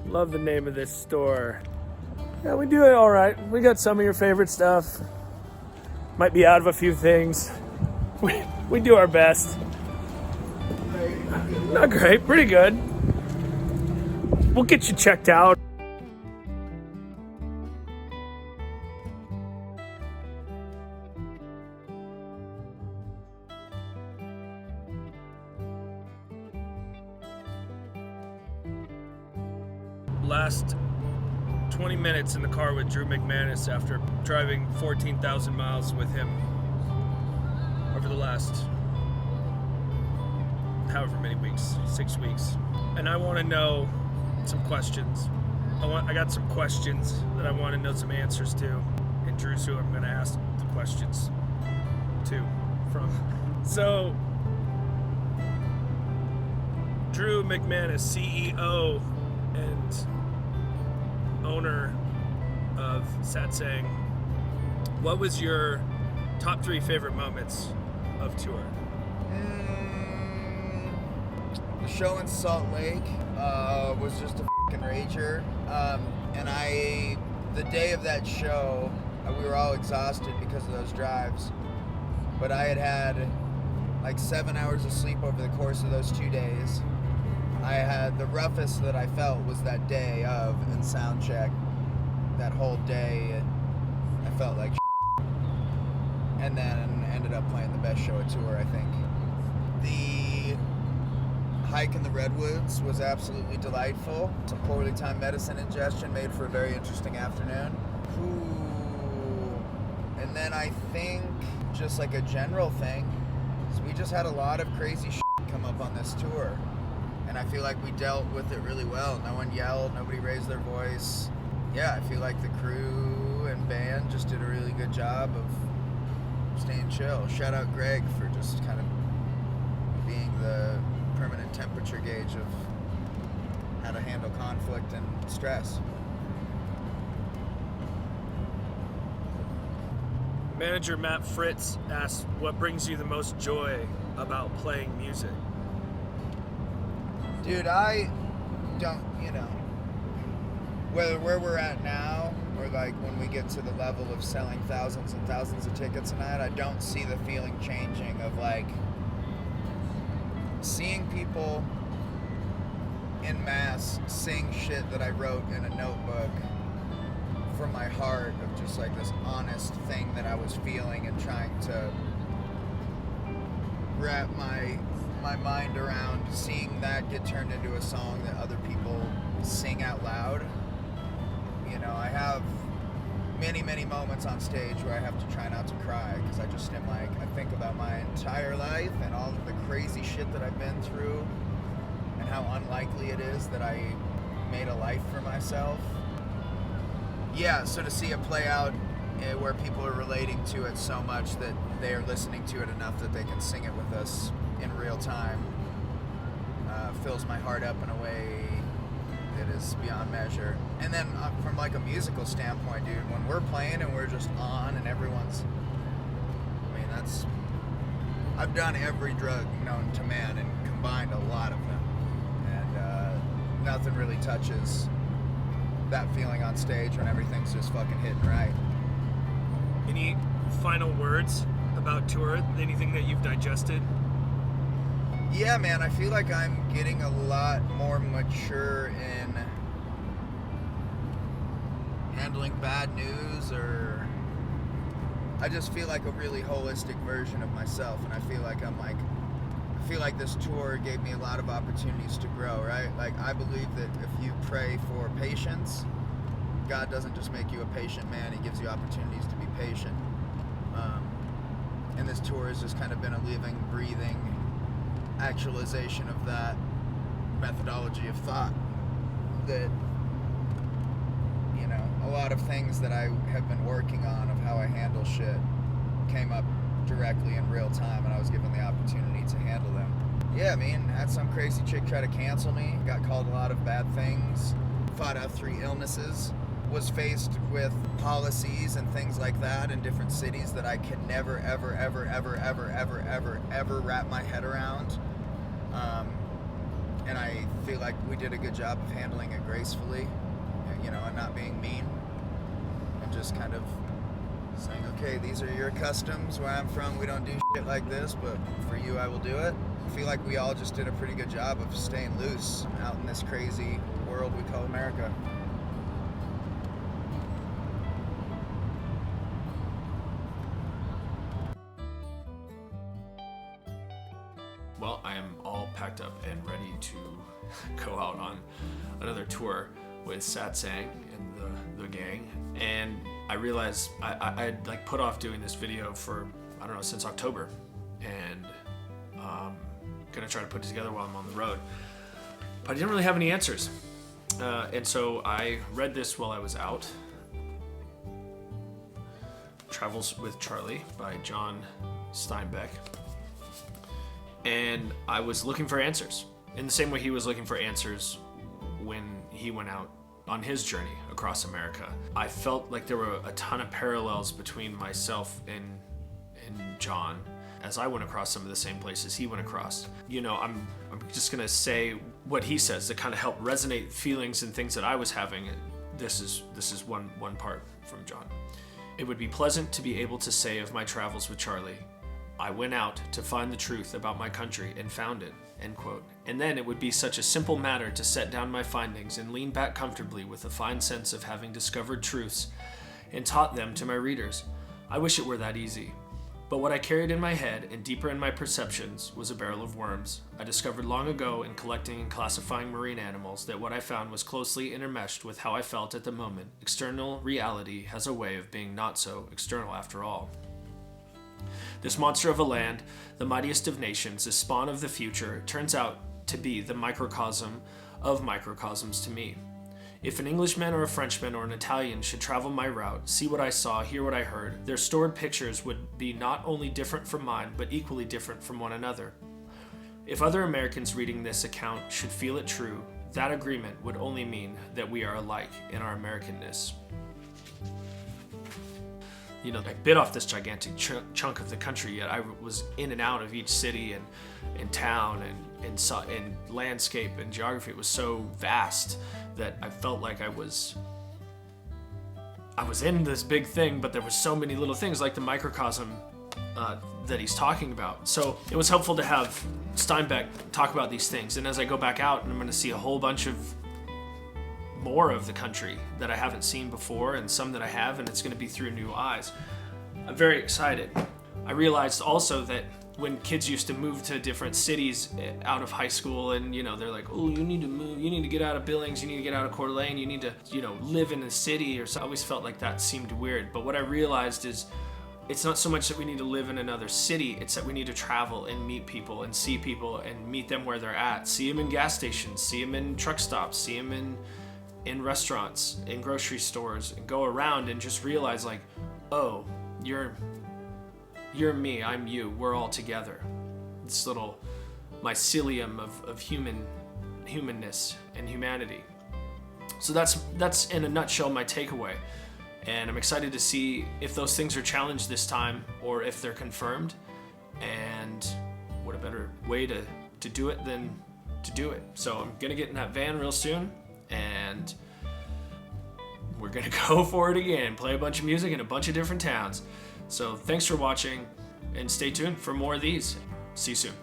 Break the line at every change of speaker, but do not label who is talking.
Love the name of this store. Yeah, we do it all right. We got some of your favorite stuff. Might be out of a few things. We do our best. Not great, pretty good. We'll get you checked out. Last 20 minutes in the car with Drew McManus after driving 14,000 miles with him over the last however many weeks, 6 weeks. And I want to know some questions. I got some questions that I want to know some answers to. And Drew's who I'm going to ask the questions to from. So, Drew McManus, CEO and owner of Satsang, what was your top 3 favorite moments of tour?
The show in Salt Lake was just a fucking rager, and the day of that show, we were all exhausted because of those drives, but I had like 7 hours of sleep over the course of those 2 days. I had the roughest that I felt was that day of in sound check. That whole day, I felt like shit. And then ended up playing the best show of tour, I think. The hike in the Redwoods was absolutely delightful. Some poorly timed medicine ingestion made for a very interesting afternoon. And then I think just like a general thing, so we just had a lot of crazy shit come up on this tour. And I feel like we dealt with it really well. No one yelled, nobody raised their voice. Yeah, I feel like the crew and band just did a really good job of staying chill. Shout out Greg for just kind of being the permanent temperature gauge of how to handle conflict and stress.
Manager Matt Fritz asks, what brings you the most joy about playing music?
Dude, I don't, where we're at now, or like when we get to the level of selling thousands and thousands of tickets a night, I don't see the feeling changing of like seeing people en masse sing shit that I wrote in a notebook from my heart of just like this honest thing that I was feeling and trying to wrap my mind around, seeing that get turned into a song that other people sing out loud. I have many, many moments on stage where I have to try not to cry because I just am like, I think about my entire life and all of the crazy shit that I've been through and how unlikely it is that I made a life for myself. Yeah, so to see it play out where people are relating to it so much that they are listening to it enough that they can sing it with us in real time fills my heart up in a way that is beyond measure. And then from like a musical standpoint, dude, when we're playing and we're just on and everyone's, I've done every drug known to man and combined a lot of them, and nothing really touches that feeling on stage when everything's just fucking hitting right.
Any final words about tour? Anything that you've digested?
Yeah, man, I feel like I'm getting a lot more mature in handling bad news, or I just feel like a really holistic version of myself, and I feel like this tour gave me a lot of opportunities to grow, right? Like, I believe that if you pray for patience, God doesn't just make you a patient man, He gives you opportunities to be patient. And this tour has just kind of been a living, breathing actualization of that methodology of thought, that a lot of things that I have been working on of how I handle shit came up directly in real time, and I was given the opportunity to handle them. Yeah, had some crazy chick try to cancel me, got called a lot of bad things, fought out 3 illnesses, was faced with policies and things like that in different cities that I could never, ever, ever, ever, ever, ever, ever, ever wrap my head around. And I feel like we did a good job of handling it gracefully, you know, and not being mean, and just kind of saying, okay, these are your customs. Where I'm from, we don't do shit like this, but for you, I will do it. I feel like we all just did a pretty good job of staying loose out in this crazy world we call America.
Well, I am all packed up and ready to go out on another tour with Satsang and the gang. And I realized I'd like put off doing this video for, I don't know, since October. And gonna try to put it together while I'm on the road. But I didn't really have any answers. And so I read this while I was out. Travels with Charlie by John Steinbeck. And I was looking for answers in the same way he was looking for answers when he went out on his journey across America. I felt like there were a ton of parallels between myself and John as I went across some of the same places he went across. You know, I'm just gonna say what he says to kind of help resonate feelings and things that I was having. This is one part from John. It would be pleasant to be able to say of my travels with Charlie, I went out to find the truth about my country and found it, end quote. And then it would be such a simple matter to set down my findings and lean back comfortably with a fine sense of having discovered truths and taught them to my readers. I wish it were that easy. But what I carried in my head and deeper in my perceptions was a barrel of worms. I discovered long ago in collecting and classifying marine animals that what I found was closely intermeshed with how I felt at the moment. External reality has a way of being not so external after all. This monster of a land, the mightiest of nations, this spawn of the future, turns out to be the microcosm of microcosms to me. If an Englishman or a Frenchman or an Italian should travel my route, see what I saw, hear what I heard, their stored pictures would be not only different from mine, but equally different from one another. If other Americans reading this account should feel it true, that agreement would only mean that we are alike in our Americanness. You know, I bit off this gigantic chunk of the country, yet I was in and out of each city and town and landscape and geography. It was so vast that I felt like I was in this big thing, but there was so many little things like the microcosm that he's talking about. So it was helpful to have Steinbeck talk about these things. And as I go back out, and I'm going to see a whole bunch of more of the country that I haven't seen before and some that I have, and it's going to be through new eyes. I'm very excited. I realized also that when kids used to move to different cities out of high school, and you know, they're like, oh, you need to move, you need to get out of Billings, you need to get out of Coeur d'Alene, you need to, you know, live in a city, or so. I always felt like that seemed weird. But what I realized is it's not so much that we need to live in another city, it's that we need to travel and meet people and see people and meet them where they're at. See them in gas stations, see them in truck stops, see them in restaurants, in grocery stores, and go around and just realize like, oh, you're me, I'm you, we're all together. This little mycelium of humanness and humanity. So that's in a nutshell my takeaway. And I'm excited to see if those things are challenged this time or if they're confirmed. And what a better way to do it than to do it. So I'm gonna get in that van real soon, and we're gonna go for it again, play a bunch of music in a bunch of different towns. So thanks for watching, and stay tuned for more of these. See you soon.